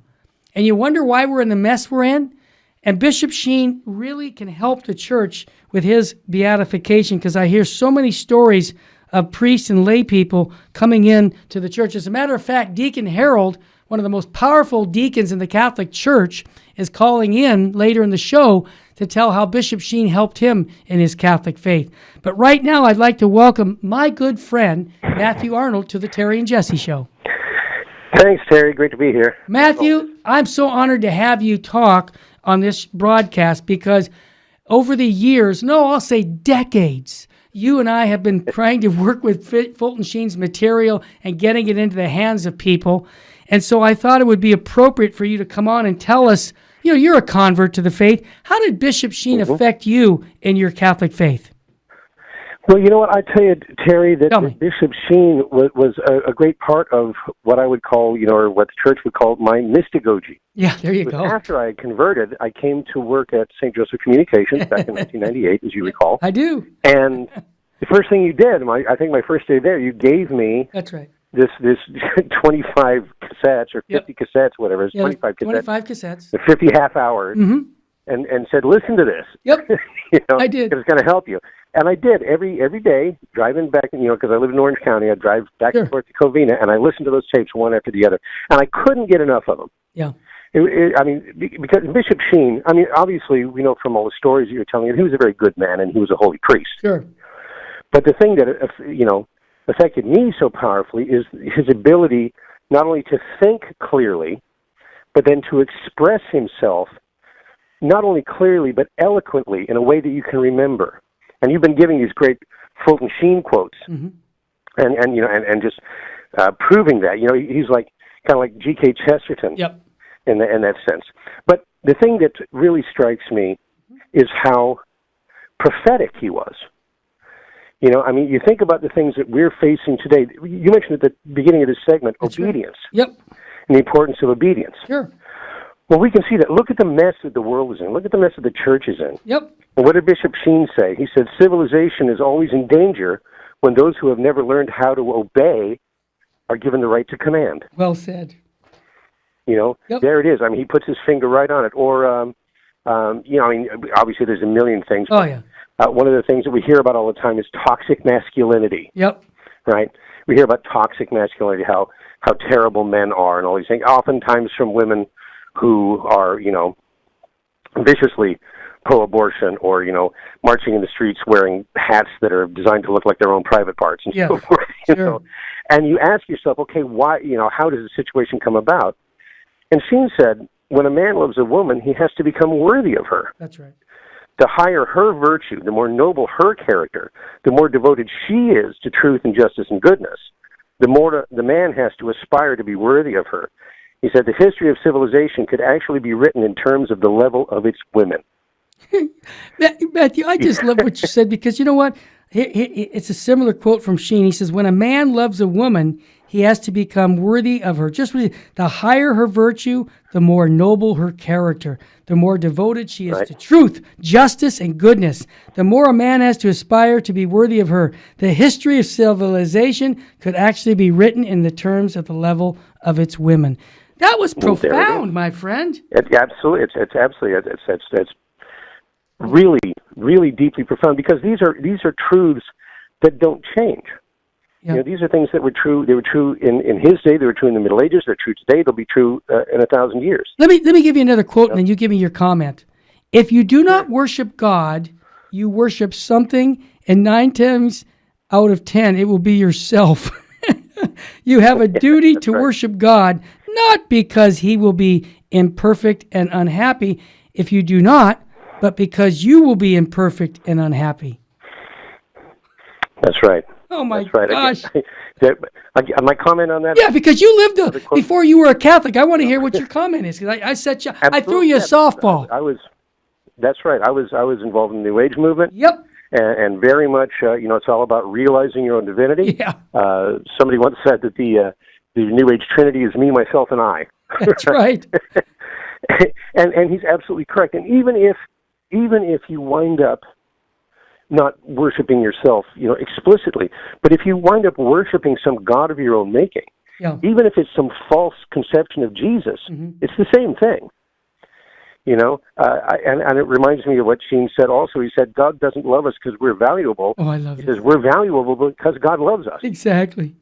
And you wonder why we're in the mess we're in? And Bishop Sheen really can help the church with his beatification, because I hear so many stories of priests and lay people coming in to the church. As a matter of fact, Deacon Harold, one of the most powerful deacons in the Catholic Church, is calling in later in the show to tell how Bishop Sheen helped him in his Catholic faith. But right now, I'd like to welcome my good friend, Matthew Arnold, to the Terry and Jesse Show. Thanks, Terry. Great to be here. Matthew, I'm so honored to have you talk on this broadcast because over the years, no, I'll say decades, you and I have been trying to work with Fulton Sheen's material and getting it into the hands of people. And so I thought it would be appropriate for you to come on and tell us, you're a convert to the faith. How did Bishop Sheen affect you in your Catholic faith? Well, you know what? I tell you, Terry, that Bishop Sheen was a great part of what I would call, or what the church would call my mystagogy. Yeah, there you go. After I had converted, I came to work at St. Joseph Communications back in 1998, as you recall. I do. And the first thing you did, I think my first day there, you gave me That's right. this 25 cassettes or 50 cassettes, whatever. It's 25 cassettes. 25 cassettes. 50 half hours. Mm-hmm. And said, listen to this. Yep. I did. It's going to help you. And I did every day, driving back, because I live in Orange County. I'd drive back and forth to Covina, and I listened to those tapes one after the other. And I couldn't get enough of them. Yeah. Because Bishop Sheen, obviously, we know from all the stories that you're telling, he was a very good man, and he was a holy priest. Sure. But the thing that, affected me so powerfully is his ability not only to think clearly, but then to express himself not only clearly, but eloquently in a way that you can remember. And you've been giving these great Fulton Sheen quotes, and just proving that. He's kind of like G.K. Chesterton in that sense. But the thing that really strikes me is how prophetic he was. You think about the things that we're facing today. You mentioned at the beginning of this segment, obedience. Right. Yep. And the importance of obedience. Sure. Well, we can see that. Look at the mess that the world is in. Look at the mess that the church is in. Yep. And what did Bishop Sheen say? He said, civilization is always in danger when those who have never learned how to obey are given the right to command. Well said. There it is. He puts his finger right on it. Or, obviously there's a million things. Oh, yeah. One of the things that we hear about all the time is toxic masculinity. Yep. Right? We hear about toxic masculinity, how terrible men are and all these things, oftentimes from women who are, viciously pro-abortion or, marching in the streets wearing hats that are designed to look like their own private parts and so forth. Sure. And you ask yourself, okay, why, how does the situation come about? And Sheen said, when a man loves a woman, he has to become worthy of her. That's right. The higher her virtue, the more noble her character, the more devoted she is to truth and justice and goodness, the more the man has to aspire to be worthy of her. He said the history of civilization could actually be written in terms of the level of its women. Matthew, I just love what you said because you know what? It's a similar quote from Sheen. He says, when a man loves a woman, he has to become worthy of her. The higher her virtue, the more noble her character, the more devoted she is to truth, justice, and goodness. The more a man has to aspire to be worthy of her. The history of civilization could actually be written in the terms of the level of its women. That was profound, my friend. Absolutely. It's really, really deeply profound because these are truths that don't change. Yeah. These are things that were true. They were true in his day. They were true in the Middle Ages. They're true today. They'll be true in 1,000 years. Let me give you another quote, and then you give me your comment. If you do not worship God, you worship something, and 9 times out of 10, it will be yourself. You have a duty to worship God, not because he will be imperfect and unhappy if you do not, but because you will be imperfect and unhappy. That's right. Oh, my gosh. My comment on that? Yeah, because you lived before you were a Catholic. I want to hear what your comment is. Because I threw you a softball. That's right. I was involved in the New Age movement. Yep. And very much, it's all about realizing your own divinity. Yeah. Somebody once said that the New Age Trinity is me, myself, and I. That's right. and he's absolutely correct. And even if you wind up not worshiping yourself, explicitly, but if you wind up worshiping some god of your own making, even if it's some false conception of Jesus, it's the same thing. And it reminds me of what Sheen said also. He said, God doesn't love us because we're valuable. Oh, I love it. He says we're valuable because God loves us. Exactly.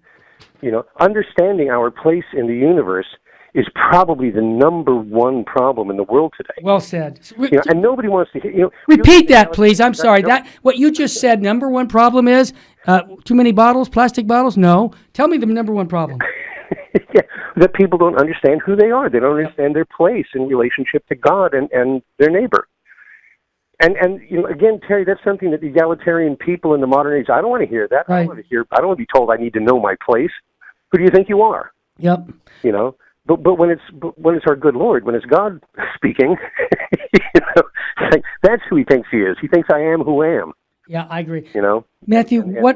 Understanding our place in the universe is probably the number one problem in the world today. Well said. And nobody wants to hear. Repeat that, please. I'm sorry. That what you just said. Number one problem is too many bottles, plastic bottles. No, tell me the number one problem. Yeah, that people don't understand who they are. They don't understand their place in relationship to God and their neighbor. And again, Terry, that's something that the egalitarian people in the modern age, I don't want to hear that. Right. I don't want to be told I need to know my place. Who do you think you are? Yep. But when it's our good Lord, when it's God speaking, that's who he thinks he is. He thinks I am who I am. Yeah, I agree. Matthew, Go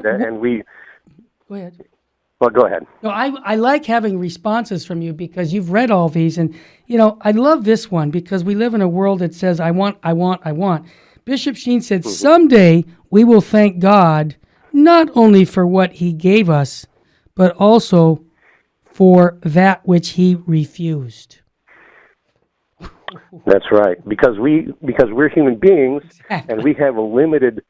ahead. Well, go ahead. No, I like having responses from you because you've read all these, and I love this one because we live in a world that says I want. Bishop Sheen said, "Someday we will thank God not only for what He gave us, but also for that which He refused." That's right, because we're human beings, Exactly. and we have a limited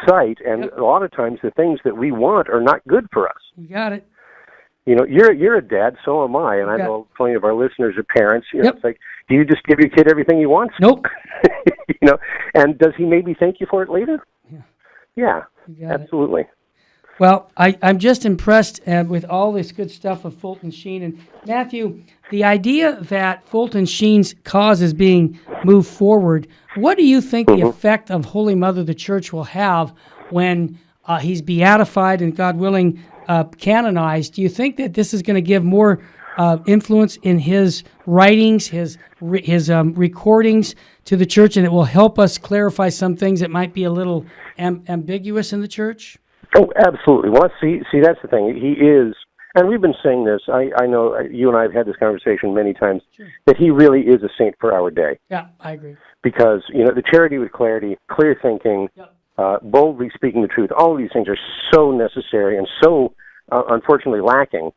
sight, and a lot of times the things that we want are not good for us. You got it. You're a dad, so am I, and I know plenty of our listeners are parents. It's like, do you just give your kid everything he wants? Nope. And does he maybe thank you for it later? Yeah, absolutely. Well, I'm just impressed with all this good stuff of Fulton Sheen. And Matthew, the idea that Fulton Sheen's cause is being moved forward, what do you think the effect of Holy Mother the Church will have when he's beatified and, God willing, canonized? Do you think that this is going to give more influence in his writings, his recordings to the church, and it will help us clarify some things that might be a little ambiguous in the church? Oh, absolutely. Well, see, that's the thing. He is, and we've been saying this. I know you and I have had this conversation many times. Sure. That he really is a saint for our day. Yeah, I agree. Because the charity with clarity, clear thinking, boldly speaking the truth. All of these things are so necessary and so unfortunately lacking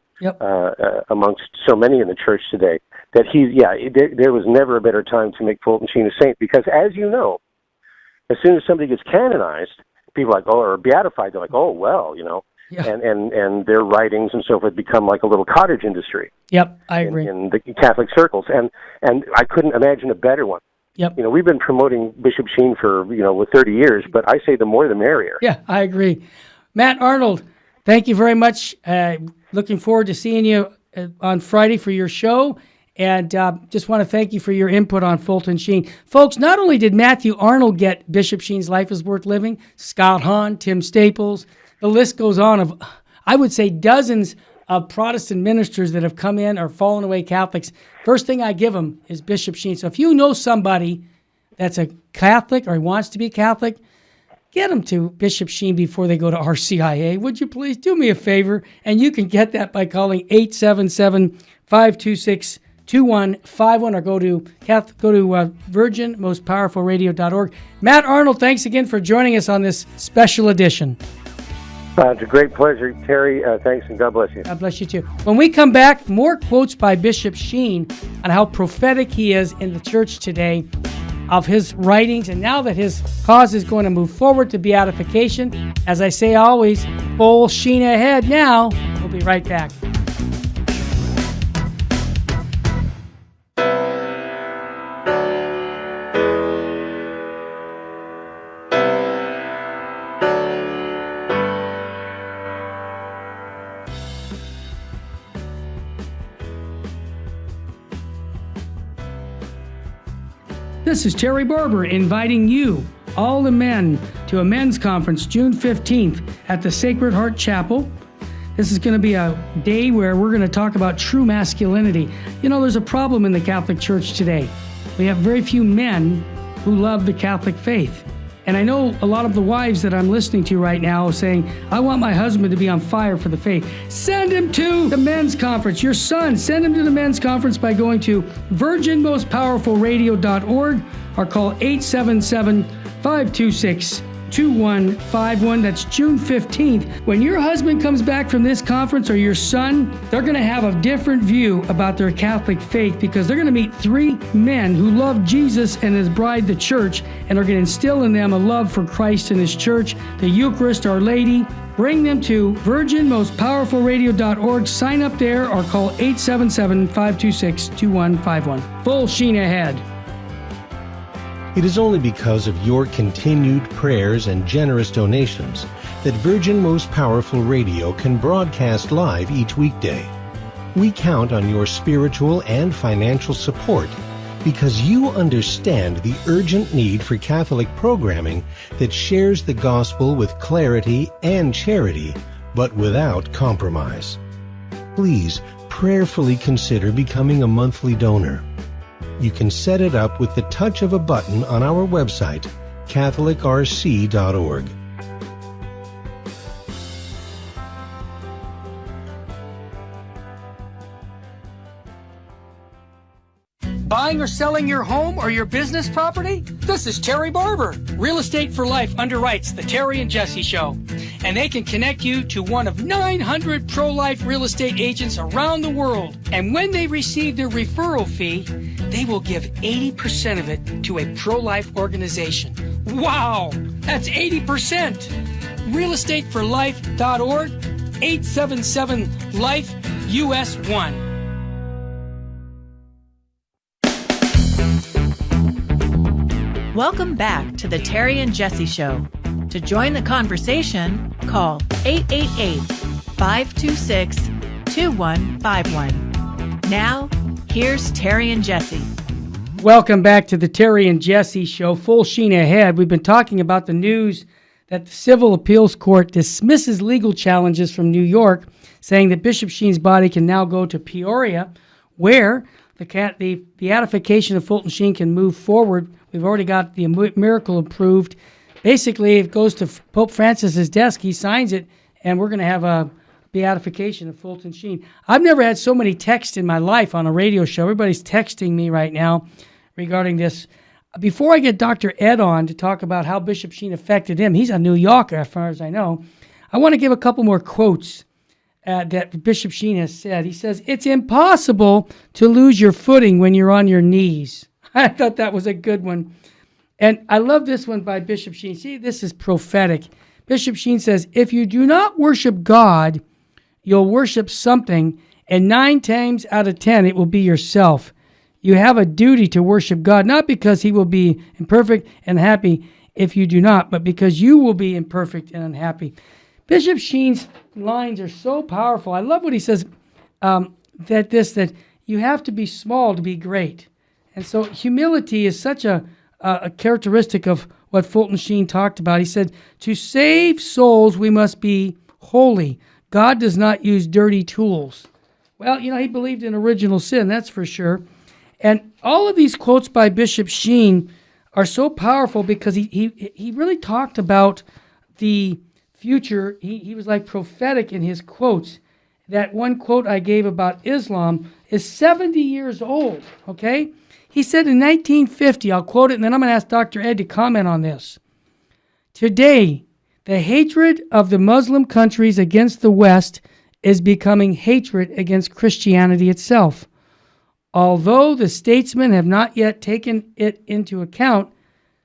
amongst so many in the church today. That there was never a better time to make Fulton Sheen a saint, because, as you know, as soon as somebody gets canonized, people are like, or beatified, they're like, oh, well, and their writings and so forth become like a little cottage industry. Yep, I agree. In the Catholic circles, and I couldn't imagine a better one. Yep. We've been promoting Bishop Sheen for, 30 years, but I say the more the merrier. Yeah, I agree. Matt Arnold, thank you very much. Looking forward to seeing you on Friday for your show. And just want to thank you for your input on Fulton Sheen. Folks, not only did Matthew Arnold get Bishop Sheen's Life is Worth Living, Scott Hahn, Tim Staples, the list goes on of, I would say, dozens of Protestant ministers that have come in or fallen away Catholics. First thing I give them is Bishop Sheen. So if you know somebody that's a Catholic or wants to be Catholic, get them to Bishop Sheen before they go to RCIA. Would you please do me a favor? And you can get that by calling 877-526-2151 or go to virginmostpowerfulradio.org. Matt Arnold, thanks again for joining us on this special edition. It's a great pleasure, Terry. Thanks, and God bless you. God bless you, too. When we come back, more quotes by Bishop Sheen on how prophetic he is in the church today, of his writings, and now that his cause is going to move forward to beatification. As I say always, full Sheen ahead now. We'll be right back. This is Terry Barber inviting you, all the men, to a men's conference June 15th at the Sacred Heart Chapel. This is going to be a day where we're going to talk about true masculinity. There's a problem in the Catholic Church today. We have very few men who love the Catholic faith. And I know a lot of the wives that I'm listening to right now saying, I want my husband to be on fire for the faith. Send him to the men's conference. Your son, send him to the men's conference by going to virginmostpowerfulradio.org or call 877-526-2151. That's June 15th. When your husband comes back from this conference, or your son, they're going to have a different view about their Catholic faith, because they're going to meet three men who love Jesus and his bride, the church, and are going to instill in them a love for Christ and his church, the Eucharist, Our Lady. Bring them to virginmostpowerfulradio.org. Sign up there or call 877-526-2151. Full Sheen ahead. It is only because of your continued prayers and generous donations that Virgin Most Powerful Radio can broadcast live each weekday. We count on your spiritual and financial support because you understand the urgent need for Catholic programming that shares the gospel with clarity and charity, but without compromise. Please prayerfully consider becoming a monthly donor. You can set it up with the touch of a button on our website, catholicrc.org. Buying or selling your home or your business property? This is Terry Barber. Real Estate for Life underwrites the Terry and Jesse Show. And they can connect you to one of 900 pro-life real estate agents around the world. And when they receive their referral fee, they will give 80% of it to a pro-life organization. Wow! That's 80%! realestateforlife.org, 877-LIFE-US1. Welcome back to the Terry and Jesse Show. To join the conversation, call 888-526-2151. Now, here's Terry and Jesse. Welcome back to the Terry and Jesse Show. Full sheen ahead. We've been talking about the news that the Civil Appeals Court dismisses legal challenges from New York, saying that Bishop Sheen's body can now go to Peoria, where the beatification of Fulton Sheen can move forward. We've already got the miracle approved. Basically, it goes to Pope Francis's desk. He signs it, and we're going to have a beatification of Fulton Sheen. I've never had so many texts in my life on a radio show. Everybody's texting me right now regarding this. Before I get Dr. Ed on to talk about how Bishop Sheen affected him, he's a New Yorker as far as I know, I want to give a couple more quotes that Bishop Sheen has said. He says, "It's impossible to lose your footing when you're on your knees." I thought that was a good one. And I love this one by Bishop Sheen. See, this is prophetic. Bishop Sheen says, "If you do not worship God, you'll worship something, and 9 times out of 10, it will be yourself. You have a duty to worship God, not because he will be imperfect and happy if you do not, but because you will be imperfect and unhappy." Bishop Sheen's lines are so powerful. I love what he says, that you have to be small to be great. And so humility is such a characteristic of what Fulton Sheen talked about. He said, "To save souls, we must be holy. God does not use dirty tools." Well, he believed in original sin, that's for sure. And all of these quotes by Bishop Sheen are so powerful because he really talked about the future. He was like prophetic in his quotes. That one quote I gave about Islam is 70 years old, okay? He said in 1950, I'll quote it, and then I'm going to ask Dr. Ed to comment on this. "Today, the hatred of the Muslim countries against the West is becoming hatred against Christianity itself. Although the statesmen have not yet taken it into account,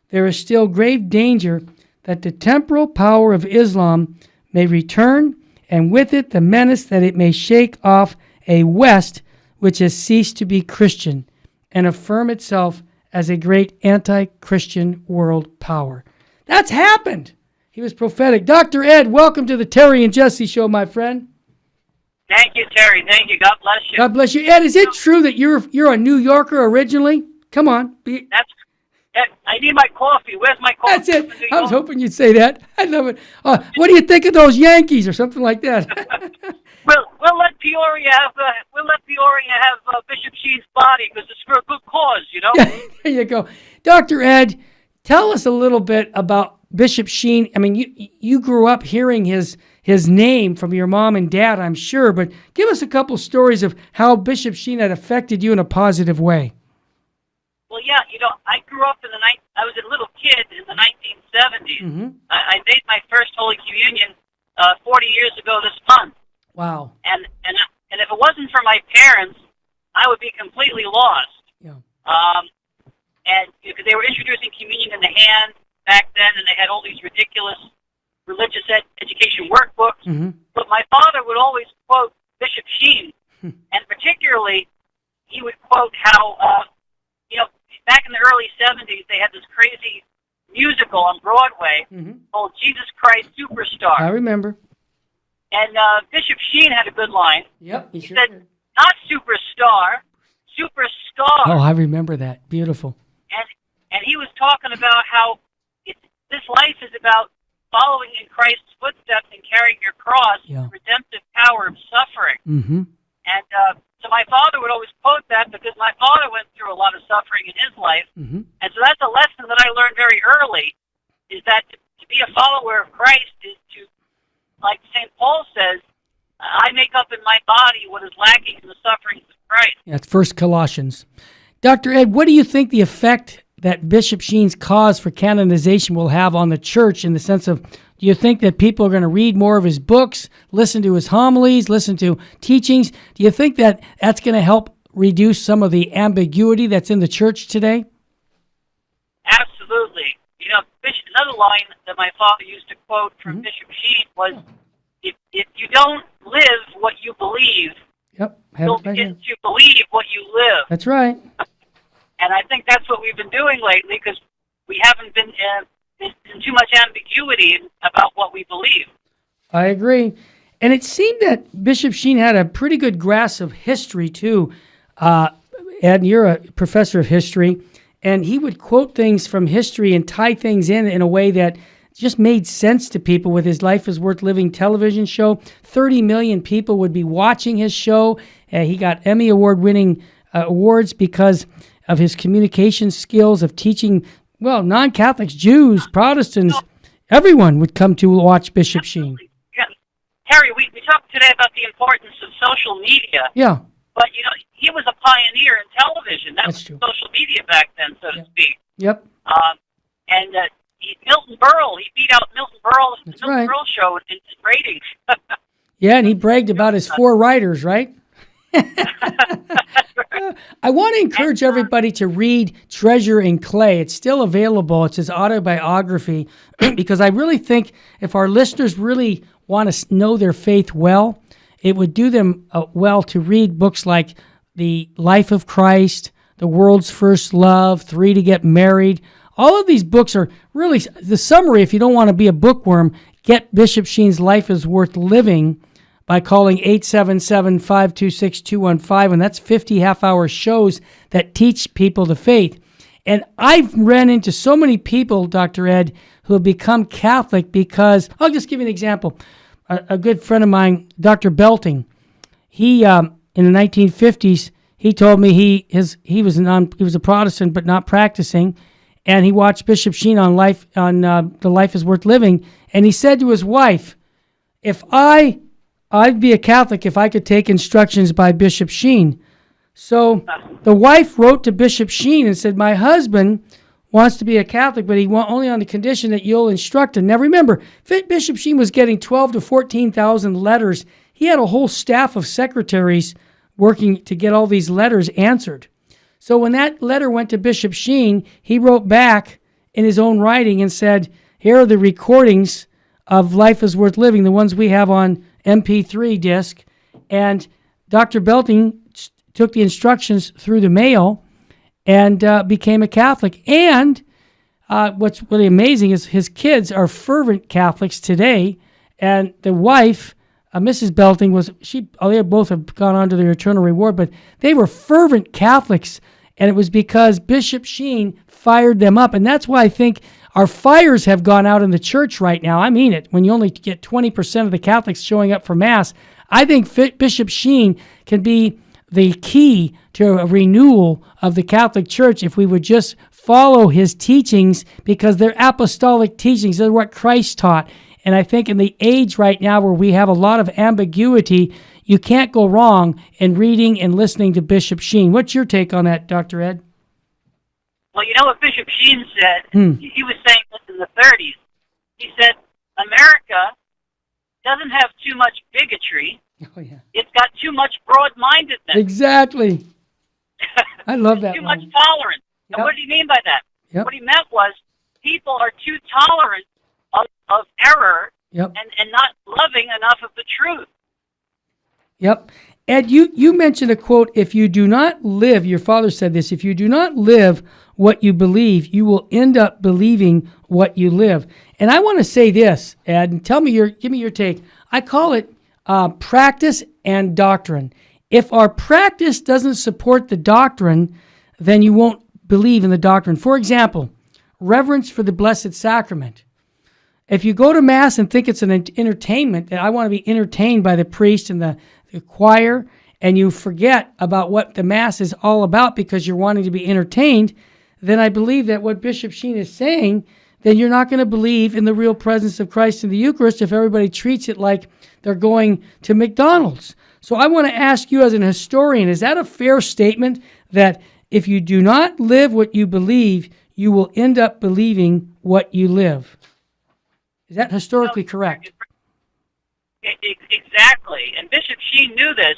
there is still grave danger that the temporal power of Islam may return, and with it the menace that it may shake off a West which has ceased to be Christian and affirm itself as a great anti-Christian world power." That's happened. He was prophetic. Dr. Ed, welcome to the Terry and Jesse Show, my friend. Thank you, Terry. Thank you. God bless you. God bless you. Ed, is it true that you're a New Yorker originally? Come on. I need my coffee. Where's my coffee? That's it. I was hoping you'd say that. I love it. What do you think of those Yankees or something like that? We'll let Peoria have Bishop Sheen's body because it's for a good cause, There you go. Dr. Ed, tell us a little bit about Bishop Sheen. I mean, you grew up hearing his name from your mom and dad, I'm sure, but give us a couple stories of how Bishop Sheen had affected you in a positive way. Well, yeah, I grew up I was a little kid in the 1970s. Mm-hmm. I made my first Holy Communion 40 years ago this month. Wow. And if it wasn't for my parents, I would be completely lost. Yeah. And because they were introducing communion in the hand back then, and they had all these ridiculous religious education workbooks. Mm-hmm. But my father would always quote Bishop Sheen, and particularly he would quote how, back in the early 70s, they had this crazy musical on Broadway called Jesus Christ Superstar. I remember. And Bishop Sheen had a good line. Yep, he said, not superstar, superstar. Oh, I remember that. Beautiful. And he was talking about how this life is about following in Christ's footsteps and carrying your cross, Yeah. the redemptive power of suffering. Mm-hmm. And so my father would always quote that because my father went through a lot of suffering in his life. Mm-hmm. And so that's a lesson that I learned very early, is that to be a follower of Christ is to, like St. Paul says, I make up in my body what is lacking in the sufferings of Christ. Yeah, it's First Colossians. Dr. Ed, what do you think the effect that Bishop Sheen's cause for canonization will have on the church, in the sense of, do you think that people are going to read more of his books, listen to his homilies, listen to teachings? Do you think that that's going to help reduce some of the ambiguity that's in the church today? Absolutely. You know, another line that my father used to quote from Bishop Sheen was, if you don't live what you believe, Yep. you'll begin to believe what you live. That's right. And I think that's what we've been doing lately, because we haven't been in too much ambiguity about what we believe. I agree. And it seemed that Bishop Sheen had a pretty good grasp of history, too. Ed, you're a professor of history, and he would quote things from history and tie things in a way that just made sense to people with his Life is Worth Living television show. 30 million people would be watching his show. He got Emmy Award-winning awards because of his communication skills of teaching, well, non-Catholics, Jews, Protestants. Everyone would come to watch Bishop Sheen. Yeah. Harry, we talked today about the importance of social media. Yeah. But, you know, he was a pioneer in television. That That's was true. social media back then, so to speak. Yep. And Milton Berle, he beat out Milton Berle, the That's Milton right. Berle show in ratings. Yeah, and he bragged about his 4 writers, right? I want to encourage everybody to read Treasure in Clay. It's still available. It's his autobiography, because I really think if our listeners really want to know their faith well, it would do them well to read books like The Life of Christ, The World's First Love, 3 to Get Married. All of these books are really the summary. If you don't want to be a bookworm, get Bishop Sheen's Life is Worth Living by calling 877-526-215, and that's 50 half-hour shows that teach people the faith. And I've ran into so many people, Dr. Ed, who have become Catholic because, I'll just give you an example. A good friend of mine, Dr. Belting, he in the 1950s, he told me he was a Protestant but not practicing, and he watched Bishop Sheen on The Life is Worth Living, and he said to his wife, if I'd be a Catholic if I could take instructions by Bishop Sheen. So the wife wrote to Bishop Sheen and said, my husband wants to be a Catholic, but only on the condition that you'll instruct him. Now remember, Bishop Sheen was getting 12 to 14,000 letters. He had a whole staff of secretaries working to get all these letters answered. So when that letter went to Bishop Sheen, he wrote back in his own writing and said, here are the recordings of Life is Worth Living, the ones we have on MP3 disc. And Dr. Belting took the instructions through the mail and became a Catholic. And what's really amazing is his kids are fervent Catholics today. And the wife, Mrs. Belting, they both have gone on to their eternal reward, but they were fervent Catholics. And it was because Bishop Sheen fired them up. And that's why I think our fires have gone out in the church right now. I mean it. When you only get 20% of the Catholics showing up for Mass, I think Bishop Sheen can be the key to a renewal of the Catholic Church if we would just follow his teachings, because they're apostolic teachings. They're what Christ taught. And I think in the age right now where we have a lot of ambiguity, you can't go wrong in reading and listening to Bishop Sheen. What's your take on that, Dr. Ed? Well, you know what Bishop Sheen said? He was saying this in the 30s. He said, America doesn't have too much bigotry. Oh, yeah. It's got too much broad-mindedness. Exactly. I love that Too line. much tolerance. Yep. And what did he mean by that? Yep. What he meant was people are too tolerant of error Yep. and not loving enough of the truth. Yep. Ed, you mentioned a quote, if you do not live, your father said this, if you do not live what you believe, you will end up believing what you live. And I want to say this, Ed, and give me your take. I call it practice and doctrine. If our practice doesn't support the doctrine, then you won't believe in the doctrine. For example, reverence for the Blessed Sacrament. If you go to Mass and think it's an entertainment, that I want to be entertained by the priest and the choir, and you forget about what the Mass is all about because you're wanting to be entertained, then I believe that what Bishop Sheen is saying, then you're not going to believe in the real presence of Christ in the Eucharist if everybody treats it like they're going to McDonald's. So I want to ask you as an historian, is that a fair statement that if you do not live what you believe, you will end up believing what you live? Is that historically correct? Exactly. And Bishop Sheen knew this.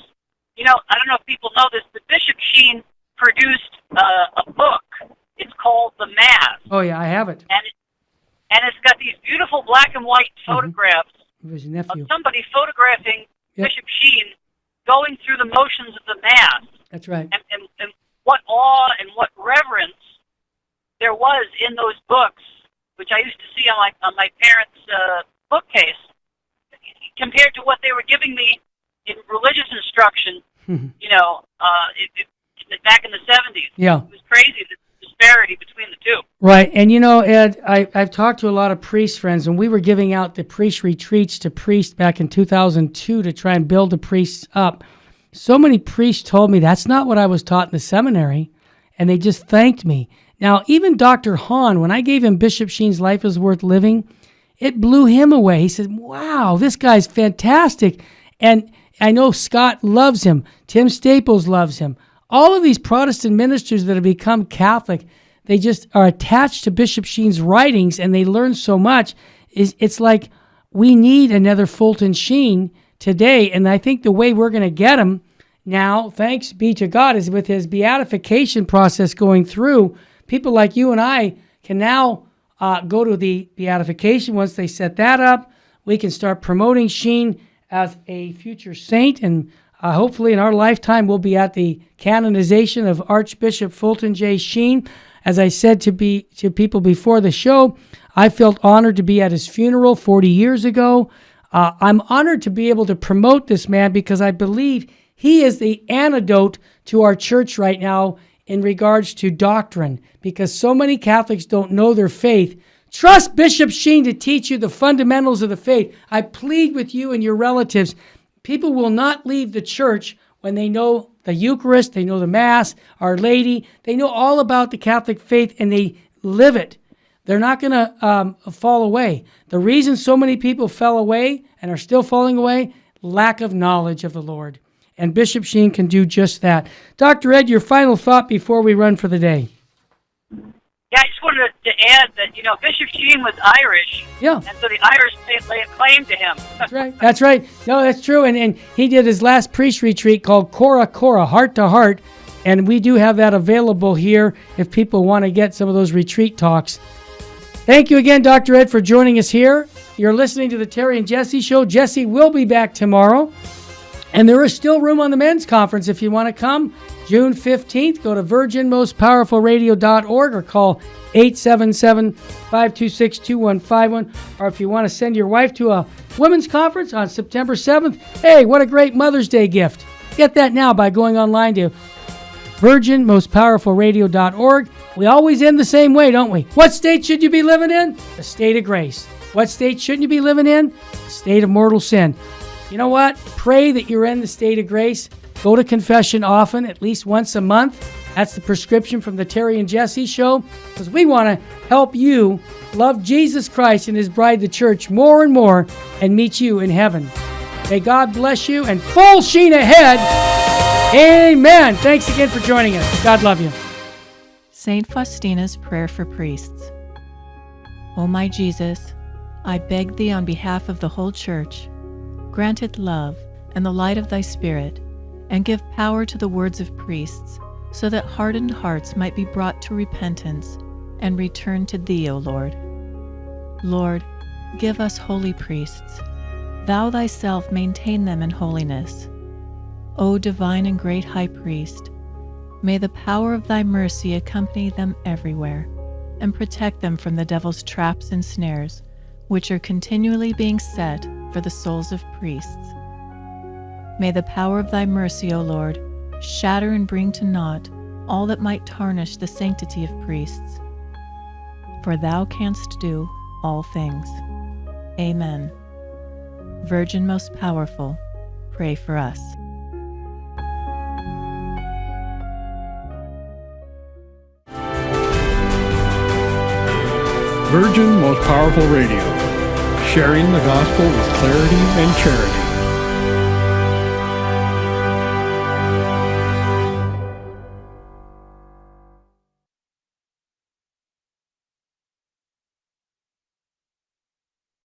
You know, I don't know if people know this, but Bishop Sheen produced a book. It's called The Mass. Oh, yeah, I have it. And it's got these beautiful black and white photographs of somebody photographing Bishop Sheen going through the motions of the Mass. That's right. And what awe and what reverence there was in those books, which I used to see on my parents' bookcase, compared to what they were giving me in religious instruction, you know, back in the 70s. Yeah. It was crazy, the disparity between the two. Right. And, you know, Ed, I've talked to a lot of priest friends, and we were giving out the priest retreats to priests back in 2002 to try and build the priests up. So many priests told me that's not what I was taught in the seminary, and they just thanked me. Now, even Dr. Hahn, when I gave him Bishop Sheen's Life is Worth Living, it blew him away. He said, wow, this guy's fantastic. And I know Scott loves him. Tim Staples loves him. All of these Protestant ministers that have become Catholic, they just are attached to Bishop Sheen's writings, and they learn so much. It's like we need another Fulton Sheen today, and I think the way we're going to get him now, thanks be to God, is with his beatification process going through. People like you and I can now go to the beatification. Once they set that up, we can start promoting Sheen as a future saint, and hopefully in our lifetime we'll be at the canonization of Archbishop Fulton J. Sheen. As I said to people before the show, I felt honored to be at his funeral 40 years ago. I'm honored to be able to promote this man because I believe he is the antidote to our church right now in regards to doctrine, because so many Catholics don't know their faith. Trust Bishop Sheen to teach you the fundamentals of the faith. I plead with you and your relatives. People will not leave the church when they know the Eucharist, they know the Mass, Our Lady. They know all about the Catholic faith, and they live it. They're not going to fall away. The reason so many people fell away and are still falling away, lack of knowledge of the Lord. And Bishop Sheen can do just that. Dr. Ed, your final thought before we run for the day. Yeah, I just wanted to add that, you know, Bishop Sheen was Irish. Yeah. And so the Irish lay a claim to him. That's right. That's right. No, that's true. And he did his last priest retreat called Cora Cora, Heart to Heart. And we do have that available here if people want to get some of those retreat talks. Thank you again, Dr. Ed, for joining us here. You're listening to the Terry and Jesse Show. Jesse will be back tomorrow. And there is still room on the men's conference if you want to come. June 15th, go to virginmostpowerfulradio.org or call 877-526-2151. Or if you want to send your wife to a women's conference on September 7th, hey, what a great Mother's Day gift. Get that now by going online to virginmostpowerfulradio.org. We always end the same way, don't we? What state should you be living in? The state of grace. What state shouldn't you be living in? The state of mortal sin. You know what? Pray that you're in the state of grace. Go to confession often, at least once a month. That's the prescription from the Terry and Jesse Show, because we want to help you love Jesus Christ and his bride, the church, more and more, and meet you in heaven. May God bless you, and full sheen ahead. Amen. Thanks again for joining us. God love you. Saint Faustina's Prayer for Priests. O my Jesus, I beg thee on behalf of the whole church, grant it love and the light of thy Spirit, and give power to the words of priests, so that hardened hearts might be brought to repentance and return to thee, O Lord. Lord, give us holy priests. Thou thyself maintain them in holiness. O divine and great High Priest, may the power of thy mercy accompany them everywhere, and protect them from the devil's traps and snares, which are continually being set for the souls of priests. May the power of thy mercy, O Lord, shatter and bring to naught all that might tarnish the sanctity of priests. For thou canst do all things. Amen. Virgin most powerful, pray for us. Virgin Most Powerful Radio, sharing the gospel with clarity and charity.